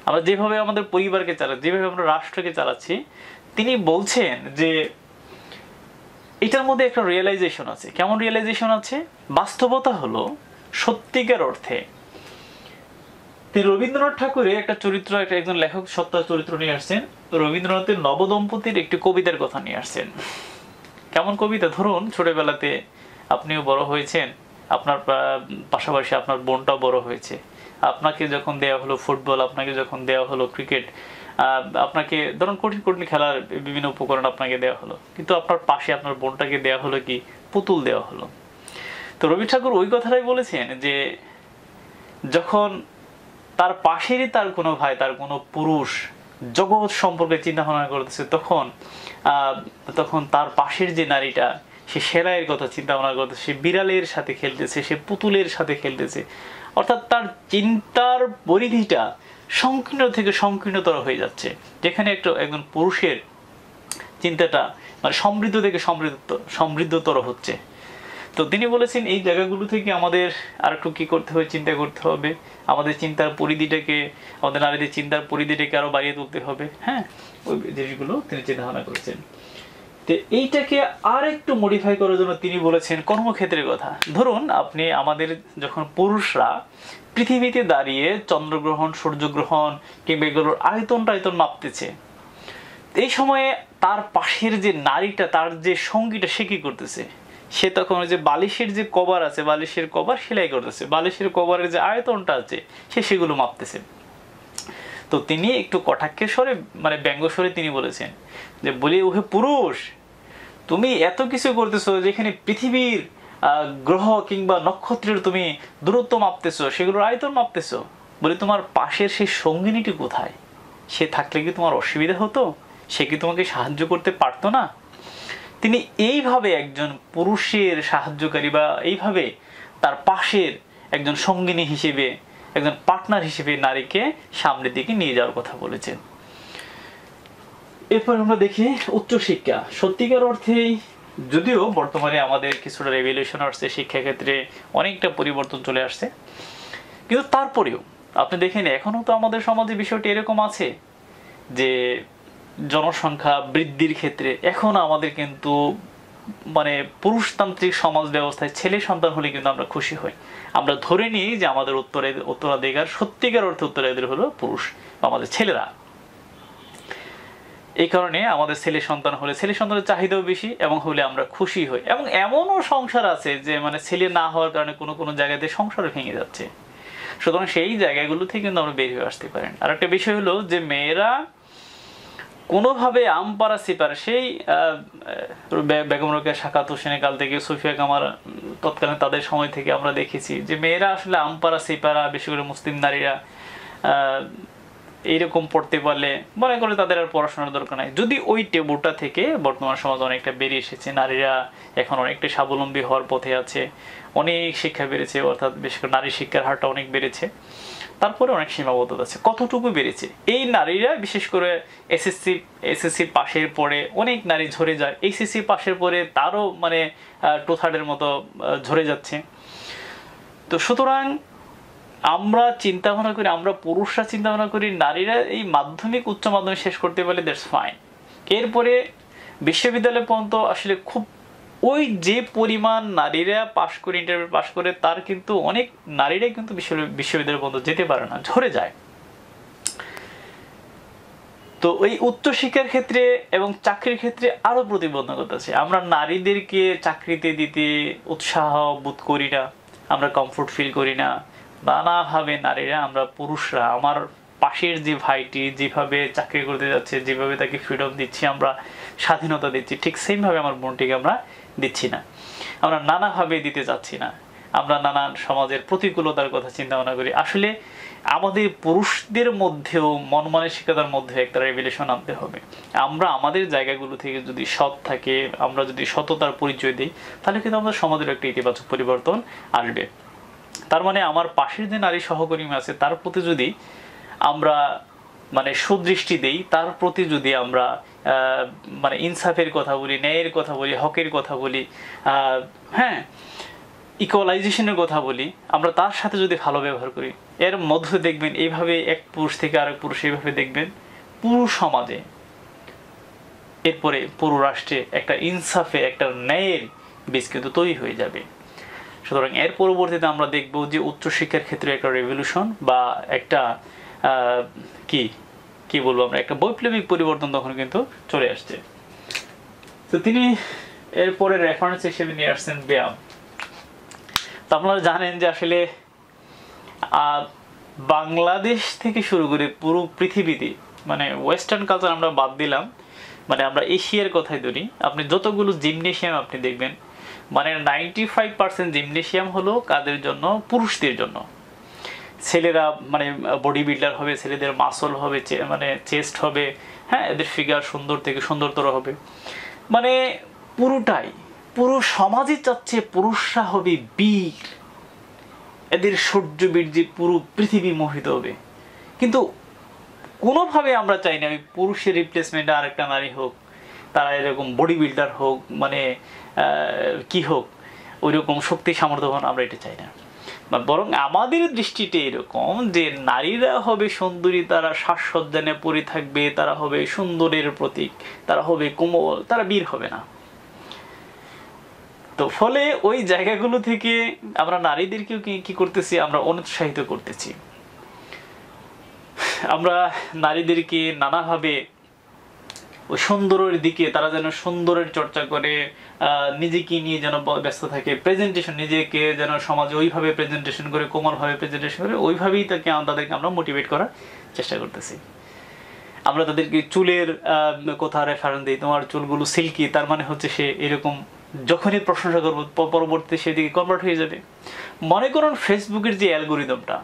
আমরা যেভাবে আমাদের পরিবারকে চালাচ্ছি, যেভাবে আমরা রাষ্ট্রকে চালাচ্ছি, তিনি বলছেন যে এটার মধ্যে একটা রিয়েলাইজেশন আছে। কেমন রিয়েলাইজেশন আছে? বাস্তবতা হলো সত্যিকার অর্থে তিনি রবীন্দ্রনাথ ঠাকুরের একটা চরিত্র, একজন লেখক সত্তা চরিত্র নিয়ে আসছেন। রবীন্দ্রনাথের নবদম্পতির একটি কবিতার কথা নিয়ে আসছেন। কেমন কবিতা? ধরুন ছোটবেলাতে আপনিও বড় হয়েছেন, আপনার পাশাপাশি আপনার বোনটাও বড় হয়েছে। আপনাকে যখন দেওয়া হলো ফুটবল, আপনাকে যখন দেওয়া হলো ক্রিকেট, আপনাকে ধরুন কঠিন কঠিন খেলার বিভিন্ন উপকরণ আপনাকে দেওয়া হলো, কিন্তু আপনার পাশে আপনার বোনটাকে দেওয়া হলো কি? পুতুল দেওয়া হলো। তো রবি ঠাকুর ওই কথাটাই বলেছেন যে যখন তার পাশেরই তার কোনো ভাই, তার কোনো পুরুষ জগৎ সম্পর্কে চিন্তা ভাবনা করতেছে, তখন তার পাশের যে নারীটা, সে সেলাইয়ের কথা চিন্তা ভাবনা করতেছে, সে বিড়ালের সাথে খেলতেছে, সে পুতুলের সাথে খেলতেছে, অর্থাৎ তার চিন্তার পরিধিটা সংকীর্ণ থেকে সংকীর্ণতর হয়ে যাচ্ছে, যেখানে একজন পুরুষের চিন্তাটা মানে সমৃদ্ধ থেকে সমৃদ্ধতর হচ্ছে। তো তিনি বলেছেন এই জায়গাগুলো থেকে আমাদের আর একটু কি করতে হবে, চিন্তা করতে হবে, আমাদের চিন্তার পরিধিটাকে, আমাদের নারীদের চিন্তার পরিধিটাকে আরো বাড়িয়ে তুলতে হবে। হ্যাঁ, ওই জিনিসগুলো তিনি চিন্তা ভাবনা করেছেন। তো এইটাকে আর একটু মডিফাই করার জন্য তিনি বলেছেন কর্মক্ষেত্রের কথা। ধরুন আপনি আমাদের যখন পুরুষরা পৃথিবীতে দাঁড়িয়ে চন্দ্রগ্রহণ, সূর্যগ্রহণ কিংবা এগুলোর আয়তন মাপতেছে, এই সময়ে তার পাশের যে নারীটা, তার যে সঙ্গীটা, সে কি করতেছে? সে তখন ওই যে বালিশের যে কভার আছে, বালিশের কভার সেলাই করতেছে, বালিশের কভারের যে আয়তনটা আছে সে সেগুলো মাপতেছে। তো তিনি একটু কটাক্ষের স্বরে মানে ব্যঙ্গ স্বরে তিনি বলেছেন যে, বলি ওহে পুরুষ, তুমি এত কিছু করতেছো, যেখানে পৃথিবীর গ্রহ কিংবা নক্ষত্রের তুমি দূরত্ব মাপতেছো, সেগুলোর আয়তন মাপতেছো, বলি তোমার পাশের সেই সঙ্গিনীটি কোথায়? সে থাকলে কি তোমার অসুবিধা হতো? সে কি তোমাকে সাহায্য করতে পারতো না? তিনি এইভাবে একজন পুরুষের সাহায্যকারী বা এইভাবে তার পাশের একজন সঙ্গিনী হিসেবে, একজন পার্টনার হিসেবে নারীকে সামনের দিকে নিয়ে যাওয়ার কথা বলেছেন। এরপর আমরা দেখি উচ্চশিক্ষা। সত্যিকার অর্থেই যদিও বর্তমানে আমাদের কিছুটা রেভলিউশন আসছে, শিক্ষাক্ষেত্রে অনেকটা পরিবর্তন চলে আসছে, কিন্তু তারপরেও আপনি দেখেন এখনো তো আমাদের সমাজে বিষয়টি এরকম আছে যে জনসংখ্যা বৃদ্ধির ক্ষেত্রে এখন আমাদের কিন্তু মানে পুরুষতান্ত্রিক সমাজ ব্যবস্থায় ছেলে সন্তান হলে কিন্তু আমরা খুশি হই। আমরা ধরে নিই যে আমাদের উত্তরাধিকার, সত্যিকার অর্থে উত্তরাধিকার হলো পুরুষ, আমাদের ছেলেরা। এই কারণে আমাদের ছেলে সন্তান হলে ছেলে সন্তানের চাহিদাও বেশি এবং হলে আমরা খুশি হই। এবং এমনও সংসার আছে যে মানে ছেলে না হওয়ার কারণে কোনো জায়গাতে সংসার ভেঙে যাচ্ছে। সুতরাং সেই জায়গাগুলো থেকে কিন্তু আমরা বের হয়ে আসতে পারেন। আর একটা বিষয় হলো যে মেয়েরা কোনোভাবে আমপারা সিপারা, সেই বেগম রোকেয়া সাখাওয়াত হোসেনের কাল থেকে সুফিয়া কামাল তৎকালীন তাদের সময় থেকে আমরা দেখেছি যে মেয়েরা আসলে আমপারা সিপারা, বিশেষ করে মুসলিম নারীরা এইরকম পড়তে পারলে মনে করে তাদের আর পড়াশোনার দরকার নাই। যদি ওই টেবুটা থেকে বর্তমান সমাজ অনেকটা বেরিয়ে এসেছে, নারীরা এখন অনেকটা স্বাবলম্বী হওয়ার পথে আছে, অনেক শিক্ষা বেড়েছে, অর্থাৎ বিশেষ করে নারী শিক্ষার হারটা অনেক বেড়েছে, তারপরে অনেক সীমাবদ্ধতা আছে। কতটুকু বেড়েছে? এই নারীরা বিশেষ করে এসএসসি পাশের পরে অনেক নারী ঝরে যায়, এইচএসসি পাশের পরে তারও মানে 2/3 মতো ঝরে যাচ্ছে। তো সুতরাং আমরা চিন্তা ভাবনা করি, আমরা পুরুষরা চিন্তা ভাবনা করি নারীরা এই মাধ্যমিক উচ্চ মাধ্যমিক শেষ করতে পারলে দ্যাটস ফাইন, এরপরে বিশ্ববিদ্যালয় পর্যন্ত আসলে খুব ওই যে পরিমাণ নারীরা পাশ করে, ইন্টারভিউ পাশ করে, তার কিন্তু অনেক নারীরাই কিন্তু বিশ্ববিদ্যালয় পর্যন্ত যেতে পারে না, ঝরে যায়। তো ওই উচ্চশিক্ষার ক্ষেত্রে এবং চাকরির ক্ষেত্রে আরো প্রতিবন্ধকতা আছে। আমরা নারীদেরকে চাকরিতে দিতে উৎসাহ বোধ করি না, আমরা কমফোর্ট ফিল করি না। নানাভাবে নারীরা, আমরা পুরুষরা, আমার পাশের যে ভাইটি যেভাবে চাকরি করতে যাচ্ছে, যেভাবে তাকে ফ্রিডম দিচ্ছি, আমরা স্বাধীনতা দিচ্ছি, ঠিক সেইভাবে আমার বোনটিকে আমরা দিচ্ছি না, আমরা নানাভাবে দিতে চাচ্ছি না। আমরা নানান সমাজের প্রতিকূলতার কথা চিন্তা ভাবনা করি। আসলে আমাদের পুরুষদের মধ্যেও মন মানসিকতার মধ্যে একটা রেভলিউশন আনতে হবে। আমরা আমাদের জায়গাগুলো থেকে যদি সৎ থাকে, আমরা যদি সততার পরিচয় দিই, তাহলে কিন্তু আমাদের সমাজের একটা ইতিবাচক পরিবর্তন আসবে। তার মানে আমার পাশের যে নারী সহকর্মী আছে তার প্রতি যদি আমরা মানে সুদৃষ্টি দেই, তার প্রতি যদি আমরা মানে ইনসাফের কথা বলি, ন্যায়ের কথা বলি, হকের কথা বলি, হ্যাঁ ইকুয়ালাইজেশনের কথা বলি, আমরা তার সাথে যদি ভালো ব্যবহার করি, এর মধ্যে দেখবেন এইভাবে এক পুরুষ থেকে আরেক পুরুষ এইভাবে দেখবেন পুরো সমাজে, এরপরে পুরো রাষ্ট্রে একটা ইনসাফে, একটা ন্যায়ের বীজ কিন্তু তৈরি হয়ে যাবে। সুতরাং এর পরবর্তীতে আমরা দেখব যে উচ্চশিক্ষার ক্ষেত্রে একটা রেভলিউশন বা একটা কি বলবো আমরা, একটা বৈপ্লবিক পরিবর্তন তখন কিন্তু চলে আসছে। তো তিনি এরপরে রেফারেন্স হিসেবে নিয়ে আসছেন ব্যায়াম। তো আপনারা জানেন যে আসলে বাংলাদেশ থেকে শুরু করে পুরো পৃথিবীতে মানে ওয়েস্টার্ন কালচার আমরা বাদ দিলাম, মানে আমরা এশিয়ার কথাই ধরি, আপনি যতগুলো জিমনেশিয়াম আপনি দেখবেন মানে 95% জিমনেশিয়াম হলো কাদের জন্য? পুরুষদের জন্য। ছেলেরা মানে বডি বিল্ডার হবে, ছেলেদের মাসল হবে, মানে চেস্ট হবে, হ্যাঁ এদের ফিগার সুন্দর থেকে সুন্দরতর হবে, মানে পুরো সমাজই চাচ্ছে পুরুষরা হবে বীর এদের সূর্য বীর্যে পুরো পৃথিবী মোহিত হবে। কিন্তু কোনোভাবে আমরা চাই না ওই পুরুষের রিপ্লেসমেন্টে আরেকটা নারী হোক, তারা এরকম বডি বিল্ডার হোক, মানে কি হোক, ওই রকম শক্তি সামর্থ্যবান, আমরা এটা চাই না। বরং আমাদের দৃষ্টিতে এরকম যে নারীরা হবে সুন্দরী, তারা সাজসজ্জা নিয়ে পরে থাকবে, তারা হবে সুন্দরের প্রতীক, তারা হবে কোমল, তারা বীর হবে না। তো ফলে ওই জায়গাগুলো থেকে আমরা নারীদেরকেও কি করতেছি, আমরা অনুৎসাহিত করতেছি। আমরা নারীদেরকে নানাভাবে ওই সুন্দরের দিকে, তারা যেন সুন্দরের চর্চা করে, নিজেকে নিয়ে যেন ব্যস্ত থাকে, প্রেজেন্টেশন, নিজেকে যেন সমাজে ওইভাবে প্রেজেন্টেশন করে, কোমলভাবে প্রেজেন্টেশন করে, ওইভাবেই তাদেরকে আমরা মোটিভেট করার চেষ্টা করতেছি। আমরা তাদেরকে চুলের কথা রেফারেন্স দিই, তোমার চুলগুলো সিল্কি, তার মানে হচ্ছে সে এরকম, যখনই প্রশংসা করবো পরবর্তীতে সেদিকে কনভার্ট হয়ে যাবে। মনে করুন ফেসবুকের যে অ্যালগোরিদমটা,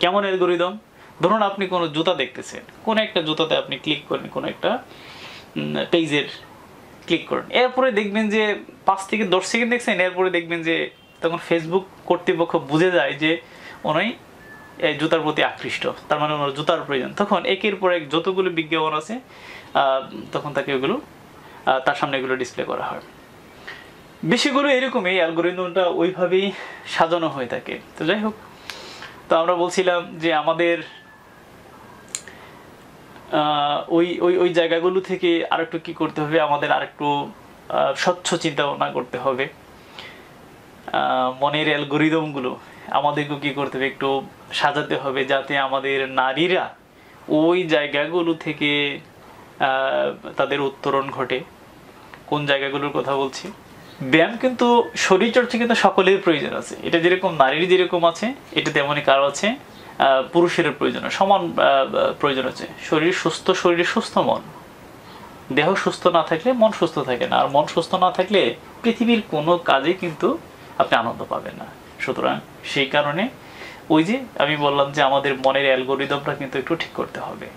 কেমন অ্যালগোরিদম, ধরুন আপনি কোনো জুতা দেখতেছেন, কোনো একটা জুতাতে আপনি ক্লিক করেন, কোনো একটা পেজের ক্লিক করেন, এরপরে দেখবেন যে 5 থেকে 10 সেকেন্ড দেখছেন, এরপরে দেখবেন যে তখন ফেসবুক কর্তৃপক্ষ বুঝে যায় যে উনি এই জুতার প্রতি আকৃষ্ট, তার মানে ওনার জুতার প্রয়োজন। তখন একের পর এক যতগুলো বিজ্ঞাপন আছে তখন তাকে ওগুলো তার সামনে এগুলো ডিসপ্লে করা হয়। বিষয়গুলো এরকমই, অ্যালগোরিদমটা ওইভাবেই সাজানো হয়ে থাকে। তো যাই হোক, তো আমরা বলছিলাম যে আমাদের ওই জায়গাগুলো থেকে আরেকটু কি করতে হবে, আমাদের আরেকটু স্বচ্ছ চিন্তা ভাবনা করতে হবে। মনের অ্যালগোরিদমগুলো আমাদেরকে কি করতে হবে, একটু সাজাতে হবে, যাতে আমাদের নারীরা ওই জায়গাগুলো থেকে তাদের উত্তরণ ঘটে। কোন জায়গাগুলোর কথা বলছি? ব্যায়াম কিন্তু, শরীরচর্চা কিন্তু সকলের প্রয়োজন আছে। এটা যেরকম নারীর যেরকম আছে, এটা তেমনই কারো আছে, পুরুষের প্রয়োজন, সমান প্রয়োজন আছে। শরীর সুস্থ, শরীরে সুস্থ মন। দেহ সুস্থ না থাকলে মন সুস্থ থাকে না, আর মন সুস্থ না থাকলে পৃথিবীর কোনো কাজে কিন্তু আপনি আনন্দ পাবেন না। সুতরাং সেই কারণে ওই যে আমি বললাম যে আমাদের মনের অ্যালগোরিদমটা কিন্তু একটু ঠিক করতে হবে।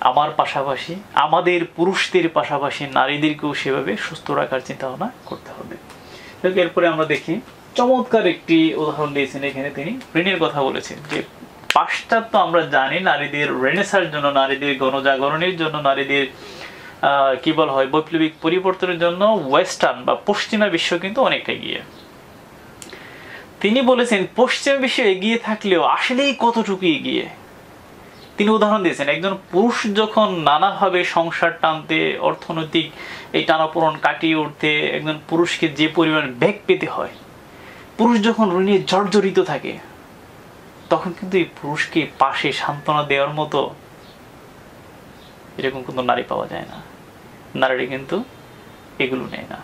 আমার পাশাপাশি, আমাদের পুরুষদের পাশাপাশি নারীদেরকেও সেভাবে সুস্থ রাখার চিন্তা ভাবনা করতে হবে। এরপরে আমরা দেখি, চমৎকার একটি উদাহরণ দিয়েছেন এখানে, তিনি ঋণের কথা বলেছেন যে পাশ্চাত্য, আমরা জানি নারীদের রেনেসার জন্য, নারীদের গণজাগরণের জন্য, নারীদের কি বলা হয় বৈপ্লবিক পরিবর্তনের জন্য ওয়েস্টার্ন বা পশ্চিমা বিশ্ব কিন্তু অনেকটা এগিয়ে। তিনি বলেছেন পশ্চিমা বিশ্ব এগিয়ে থাকলেও আসলেই কতটুকু এগিয়ে। তিনি উদাহরণ দিয়েছেন, একজন পুরুষ যখন নানাভাবে সংসার টানতে, অর্থনৈতিক এই টানাপোড়েন কাটিয়ে উঠতে একজন পুরুষকে যে পরিমাণ বেগ পেতে হয়, পুরুষ যখন ঋণে জর্জরিত থাকে, তখন কিন্তু এই পুরুষকে পাশে সান্ত্বনা দেওয়ার মতো এরকম কিন্তু নারী পাওয়া যায় না। নারীরা কিন্তু এগুলো নেয় না,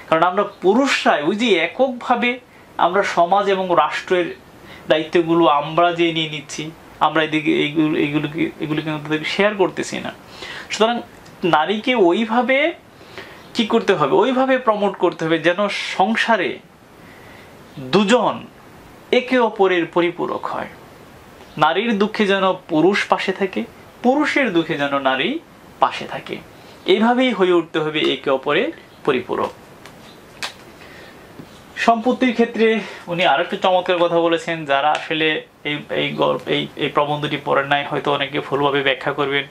কারণ আমরা পুরুষরাই ওই যে এককভাবে আমরা সমাজ এবং রাষ্ট্রের দায়িত্বগুলো আমরা যে নিয়ে নিচ্ছি, আমরা এদিকে এগুলো কিন্তু তাদেরকে শেয়ার করতেছি না। সুতরাং নারীকে ওইভাবে কি করতে হবে, ওইভাবে প্রমোট করতে হবে যেন সংসারে দুজন একে অপরের পরিপূরক হয়। নারীর দুঃখে যেন পুরুষ পাশে থাকে, পুরুষের দুঃখে যেন নারী পাশে থাকে। এইভাবেই হয়ে উঠতে হবে একে অপরের পরিপূরক। সম্পত্তির ক্ষেত্রে উনি আরেকটু চমৎকার কথা বলেছেন, যারা আসলে এই প্রবন্ধটি পড়েন নাই, হয়তো অনেকে ভুলভাবে ব্যাখ্যা করবেন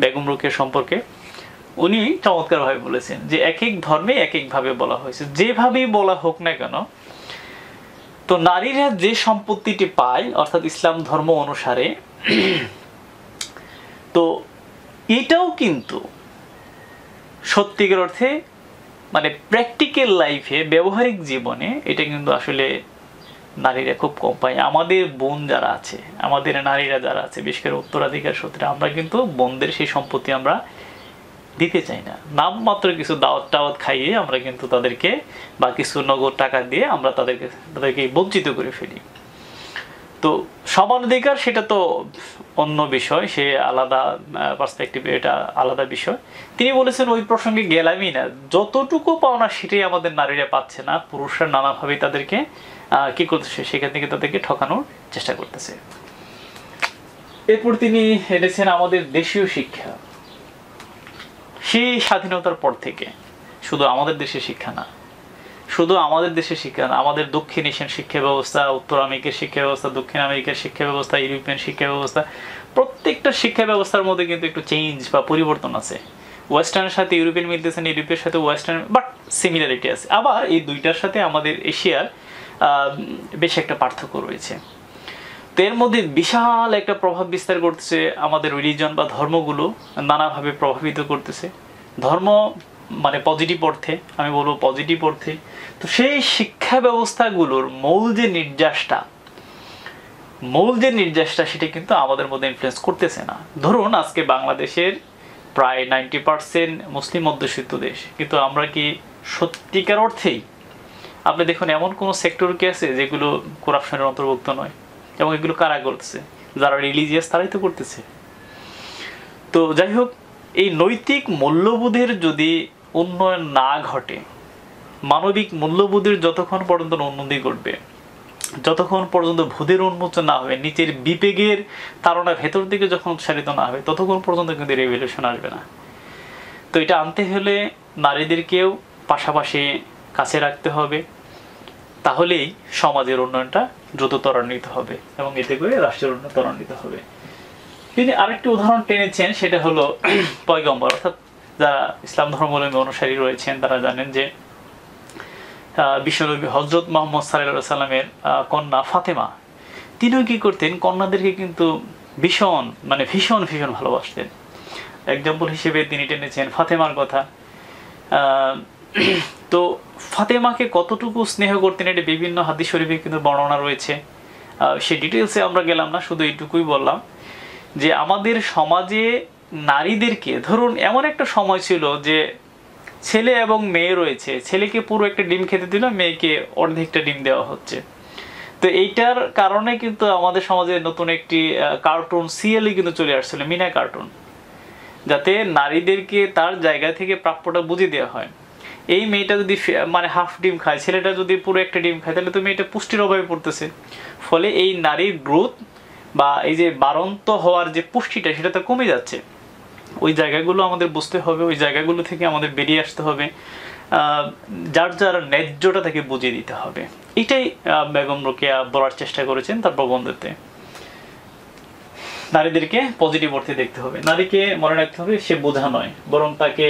বেগম রোকেয়া সম্পর্কে। উনি চমৎকারভাবে বলেছেন যে এক এক ধর্মে এক একভাবে বলা হয়েছে, যেভাবেই বলা হোক না কেন, তো নারীরা যে সম্পত্তিটি পায় অর্থাৎ ইসলাম ধর্ম অনুসারে, তো এটাও কিন্তু সত্যিকার অর্থে মানে প্র্যাকটিক্যাল লাইফে, ব্যবহারিক জীবনে এটা কিন্তু আসলে নারীরা খুব কম পায়। আমাদের বোন যারা আছে, আমাদের নারীরা যারা আছে, বিশেষ করে উত্তরাধিকার সূত্রে, আমরা কিন্তু বোনদের সেই সম্পত্তি আমরা দিতে চাই না। নামমাত্র কিছু দাওয়াত টাওয়াত খাইয়ে আমরা কিন্তু তাদেরকে, বা কিছু নগদ টাকা দিয়ে আমরা তাদেরকে বঞ্চিত করে ফেলি। তো সমান অধিকার সেটা তো অন্য বিষয়, সে আলাদা পার্সপেক্টিভ, এটা আলাদা বিষয়। তিনি বলেছেন ওই প্রসঙ্গে গেলামই না, যতটুকু পাওনা সেটাই আমাদের নারীরা পাচ্ছে না, পুরুষরা নানাভাবে তাদেরকে কি করতেছে, সেখান থেকে তাদেরকে ঠকানোর চেষ্টা করতেছে। এরপর তিনি এনেছেন আমাদের দেশীয় শিক্ষা। সেই স্বাধীনতার পর থেকে শুধু আমাদের দেশের শিক্ষা না, শুধু আমাদের দেশের শিক্ষা না, আমাদের দক্ষিণ এশিয়ান শিক্ষা ব্যবস্থা, উত্তর আমেরিকার শিক্ষা ব্যবস্থা, দক্ষিণ আমেরিকার শিক্ষা ব্যবস্থা, ইউরোপিয়ান শিক্ষা ব্যবস্থা, প্রত্যেকটা শিক্ষা ব্যবস্থার মধ্যে কিন্তু একটু চেঞ্জ বা পরিবর্তন আছে। ওয়েস্টার্নের সাথে ইউরোপিয়ান মিলতেছে না, ইউরোপের সাথে ওয়েস্টার্ন, বাট সিমিলারিটি আছে। আবার এই দুইটার সাথে আমাদের এশিয়ার বেশ একটা পার্থক্য রয়েছে। তো এর মধ্যে বিশাল একটা প্রভাব বিস্তার করতেছে আমাদের রিলিজন বা ধর্মগুলো নানাভাবে প্রভাবিত করতেছে। ধর্ম মানে পজিটিভ অর্থে, আমি বলবো পজিটিভ অর্থে। তো সেই শিক্ষা ব্যবস্থাগুলোর মূল যে নির্যাসটা সেটা কিন্তু আমাদের মধ্যে ইনফ্লুয়েন্স করতেছে না। ধরুন আজকে বাংলাদেশের প্রায় 90% মুসলিম অধ্যুষিত দেশ, কিন্তু আমরা কি সত্যিকার অর্থেই, আপনি দেখুন এমন কোনো সেক্টর কি আছে যেগুলো করাপশনের অন্তর্ভুক্ত নয়? এবং এগুলো কারা করতেছে? যারা রিলিজিয়াস তারাই তো করতেছে। তো যাই হোক, এই নৈতিক মূল্যবোধের যদি উন্নয়ন না ঘটে, মানবিক মূল্যবোধের যতক্ষণ পর্যন্ত উন্নতি ঘটবে, যতক্ষণ পর্যন্ত ভুদের উন্মোচন না হবে, নিচের বিবেকের তারা ভেতর দিকে যখন উৎসারিত না হবে, ততক্ষণ পর্যন্ত কিন্তু রেভলিউশন আসবে না। তো এটা আনতে হলে নারীদেরকেও পাশাপাশি কাছে রাখতে হবে, তাহলেই সমাজের উন্নয়নটা দ্রুত ত্বরান্বিত হবে এবং এতে করে রাষ্ট্রের উন্নয়ন ত্বরান্বিত হবে। তিনি আরেকটি উদাহরণ টেনেছেন, সেটা হলো পয়গম্বর, অর্থাৎ যারা ইসলাম ধর্মাবলম্বী অনুসারী রয়েছেন তারা জানেন যে বিশ্বনবী হযরত মুহাম্মদ সাল্লাল্লাহু আলাইহি সাল্লামের কন্যা ফাতেমা, তিনিও কি করতেন, কন্যাদেরকে কিন্তু ভীষণ ভীষণ ভালোবাসতেন। এক্সাম্পল হিসেবে তিনি টেনেছেন ফাতেমার কথা। তো ফাতেমাকে কতটুকু স্নেহ করতেন এটা বিভিন্ন হাদিস শরীফে কিন্তু বর্ণনা রয়েছে, সে ডিটেলসে আমরা গেলাম না, শুধু এইটুকুই বললাম যে আমাদের সমাজে নারীদেরকে, ধরুন এমন একটা সময় ছিল যে ছেলে এবং মেয়ে রয়েছে, ছেলেকে পুরো একটা ডিম খেতে দিল, মেয়েকে অর্ধেকটা ডিম দেওয়া হচ্ছে। তো এইটার কারণে কিন্তু আমাদের সমাজে নতুন একটি কার্টুন সিরিয়ালই কিন্তু চলে আসছিল, মিনা কার্টুন, যাতে নারীদেরকে তার জায়গা থেকে প্রাপ্যটা বুঝিয়ে দেওয়া হয়। এই মেয়েটা যদি হাফ ডিম খায়, ছেলেটা যদি পুরো একটা ডিম খায়, তাহলে তো মেয়েটা পুষ্টির অভাবে পড়তেছে। ফলে এই নারীর গ্রোথ বা এই যে বাড়ন্ত হওয়ার যে পুষ্টিটা, সেটা তো কমে যাচ্ছে। ওই জায়গাগুলো আমাদের বুঝতে হবে, ওই জায়গাগুলো থেকে আমাদের বেরিয়ে আসতে হবে, যার যার ন্যায্যটা তাকে বুঝিয়ে দিতে হবে। এটাই বেগম রোকেয়া বলার চেষ্টা করেছেন তার প্রবন্ধতে। নারীদেরকে পজিটিভ অর্থে দেখতে হবে, নারীকে মনে রাখতে হবে সে বোঝা নয়, বরং তাকে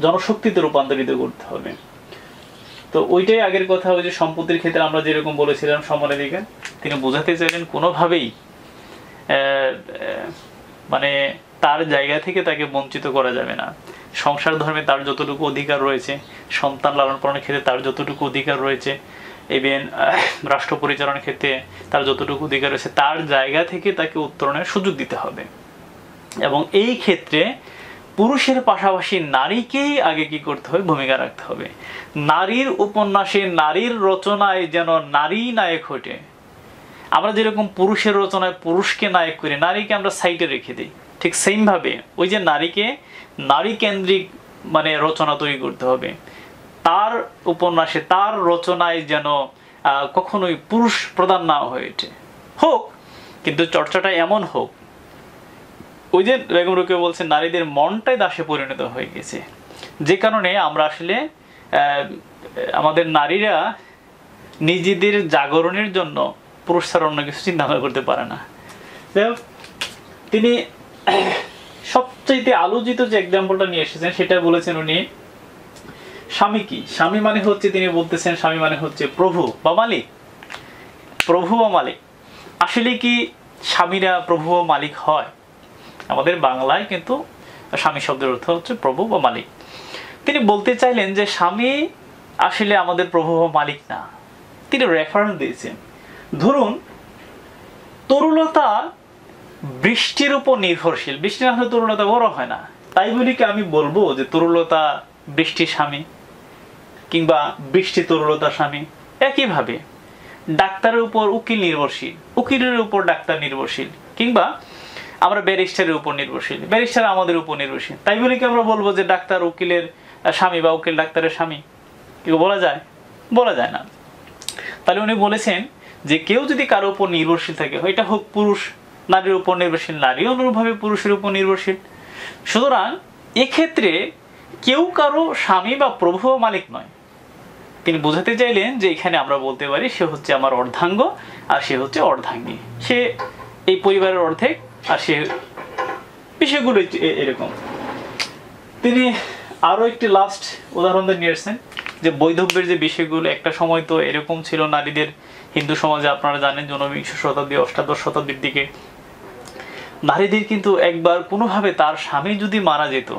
জনশক্তিতে রূপান্তরিত করতে হবে। তো ওইটাই আগের কথা, ওই যে সম্পত্তির ক্ষেত্রে আমরা যেরকম বলেছিলাম সমরাধিকার, তিনি বোঝাতে চাইলেন কোনোভাবেই তার জায়গা থেকে তাকে বঞ্চিত করা যাবে না। সংসার ধর্মে তার যতটুকু অধিকার রয়েছে, সন্তান লালন পালনের ক্ষেত্রে তার যতটুকু অধিকার রয়েছে, ইভেন রাষ্ট্র পরিচালনার ক্ষেত্রে তার যতটুকু অধিকার রয়েছে, তার জায়গা থেকে তাকে উত্তরণের সুযোগ দিতে হবে। এবং এই ক্ষেত্রে পুরুষের পাশাপাশি নারীকেই আগে কি করতে হবে, ভূমিকা রাখতে হবে। নারীর উপন্যাসে, নারীর রচনায় যেন নারী নায়ক হটে। আমরা যেরকম পুরুষের রচনায় পুরুষকে নায়ক করি, নারীকে আমরা সাইডে রেখে দিই, ঠিক সেম ভাবে ওই যে নারীকে নারী কেন্দ্রিক রচনা তৈরি করতে হবে। তার উপন্যাসে, তার রচনায় যেন কখনোই পুরুষ প্রধান না হয়ে ওঠে, হোক কিন্তু চর্চাটা এমন হোক, ওই যে বেগম রোকেয়া বলছেন নারীদের মনটাই দাসে পরিণত হয়ে গেছে, যে কারণে আমরা আসলে আমাদের নারীরা নিজেদের জাগরণের জন্য পুরুষ ছাড়া অন্য কিছু চিন্তা ভাবনা করতে পারে না। তিনি সবচাইতে আলোচিত যে এক্সাম্পলটা নিয়ে এসেছেন সেটা বলেছেন উনি, স্বামী কি? স্বামী হচ্ছে, তিনি বলতেছেন স্বামী হচ্ছে প্রভু বা মালিক। প্রভু বা মালিক, আসলে কি স্বামীরা প্রভু বা মালিক হয়? আমাদের বাংলায় কিন্তু স্বামী শব্দের অর্থ হচ্ছে প্রভু বা মালিক। তিনি বলতে চাইলেন যে স্বামী আসলে আমাদের প্রভু বা মালিক না। তিনি রেফারেন্স দিয়েছেন, ধরুন তরুলতা বৃষ্টির উপর নির্ভরশীল, বৃষ্টি না হলে তরুলতা বড় হয় না। তাই বলি কি আমি বলবো যে তরুলতা বৃষ্টির স্বামী কিংবা বৃষ্টি তরুলতার স্বামী? একইভাবে ডাক্তারের উপর উকিল নির্ভরশীল, উকিলের উপর ডাক্তার নির্ভরশীল, কিংবা আমরা ব্যারিস্টারের উপর নির্ভরশীল, ব্যারিস্টার আমাদের উপর নির্ভরশীল। তাই বলি কি আমরা বলবো যে ডাক্তার উকিলের স্বামী বা উকিল ডাক্তারের স্বামী? কেউ বলা যায়? বলা যায় না। তাহলে উনি বলেছেন যে কেউ যদি কারো উপর নির্ভরশীল থাকে, এটা হোক পুরুষ নারীর উপর নির্ভরশীল, নারী অনুরূপভাবে পুরুষের উপর নির্ভরশীল। সুতরাং এক্ষেত্রে কেউ কারো স্বামী বা প্রভু মালিক নয়। তিনি বোঝাতে চাইলেন যে এখানে আমরা বলতে পারি সে হচ্ছে আমার অর্ধাঙ্গ আর সে হচ্ছে অর্ধাঙ্গী, সে এই পরিবারের অর্ধেক আর সে, বিষয়গুলো এরকম। তিনি আরো একটি লাস্ট উদাহরণ নিয়ে এসেছেন যে বৈধব্যের যে বিষয়গুলো, একটা সময় তো এরকম ছিল নারীদের হিন্দু সমাজে, আপনারা জানেন ঊনবিংশ শতাব্দী অষ্টাদশ শতাব্দীর দিকে নারীদের কিন্তু একবার কোনোভাবে তার স্বামী যদি মারা যেত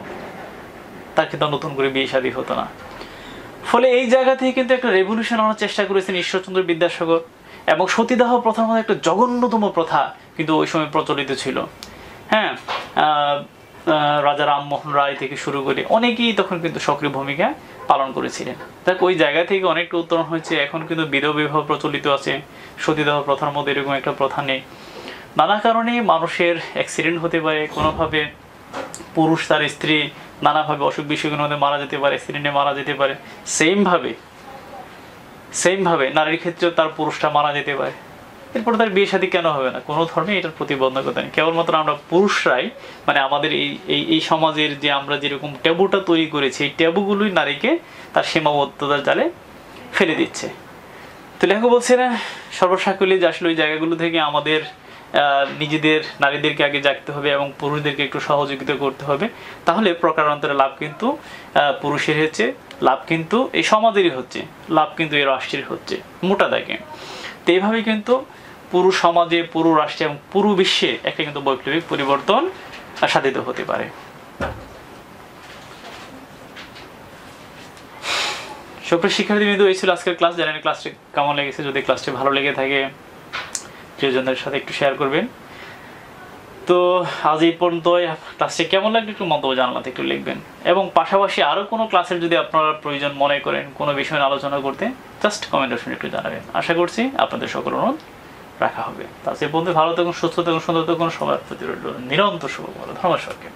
তার কিন্তু নতুন করে বিয়ে শাদী হতো না। ফলে এই জায়গা থেকে কিন্তু একটা রেভলিউশন আনার চেষ্টা করেছেন ঈশ্বরচন্দ্র বিদ্যাসাগর, এবং সতীদাহ প্রথার মধ্যে একটা জঘন্যতম প্রথা কিন্তু ওই সময় প্রচলিত ছিল। হ্যাঁ, রাজা রামমোহন রায় থেকে শুরু করে অনেকেই তখন কিন্তু সক্রিয় ভূমিকা পালন করেছিলেন। দেখ ওই জায়গা থেকে অনেকটা উত্তরণ হয়েছে। এখন কিন্তু বিধবা বিবাহ প্রচলিত আছে, সতীদাহ প্রথার মধ্যে এরকম একটা প্রথা নেই। নানা কারণে মানুষের অ্যাক্সিডেন্ট হতে পারে, কোনোভাবে পুরুষ তার স্ত্রী নানাভাবে অসুখ বিসুখের মধ্যে মারা যেতে পারে, অ্যাক্সিডেন্টে মারা যেতে পারে। সেমভাবে নারীর ক্ষেত্রেও তার পুরুষটা মারা যেতে পারে, এরপর তার বিয়ে শাদী কেন হবে না? কোনো ধর্মে এটার প্রতিবন্ধকতা নেই। কেবলমাত্র আমরা পুরুষরাই, মানে আমাদের এই সমাজের যে আমরা যেরকম ট্যাবুটা তৈরি করেছি, এই ট্যাবুগুলোই নারীকে তার সীমাবদ্ধতার জালে ফেলে দিচ্ছে। তো লেখক বলছে না সর্বসাকুল্যে যে আসলে ওই জায়গাগুলো থেকে আমাদের নিজেদের নারীদেরকে আগে জাগতে হবে এবং পুরুষদেরকে একটু সহযোগিতা করতে হবে, তাহলে প্রকারান্তরে লাভ কিন্তু পুরুষের হচ্ছে, লাভ কিন্তু এই সমাজেরই হচ্ছে, লাভ কিন্তু এই রাষ্ট্রের হচ্ছে মোটা দাগে। তো এইভাবেই কিন্তু পুরো সমাজে, পুরো রাষ্ট্রে এবং পুরো বিশ্বে একটা কিন্তু বৈপ্লবিক পরিবর্তন সাধিত হতে পারে। সুপ্রিয় শিক্ষার্থীবৃন্দ, এই ছিল আজকের ক্লাস। জানেন ক্লাসটি কেমন লেগেছে? যদি ক্লাসটি ভালো লেগে থাকে প্রিয়জনদের সাথে একটু শেয়ার করবেন। তো আজ এই পর্যন্ত। ক্লাসটি কেমন লাগলো একটু মন্তব্য জানালাতে একটু লিখবেন, এবং পাশাপাশি আরও কোনো ক্লাসের যদি আপনারা প্রয়োজন মনে করেন কোনো বিষয় নিয়ে আলোচনা করতে, জাস্ট কমেন্ট অপশনে একটু জানাবেন। আশা করছি আপনাদের সকল অনুরোধ রাখা হবে। তা সে পর্যন্ত ভালো থাকুন, সুস্থ থাকুন, সুন্দর থাকুন, সবার প্রতি রইল নিরন্তর শুভকামনা। ধন্যবাদ সবাইকে।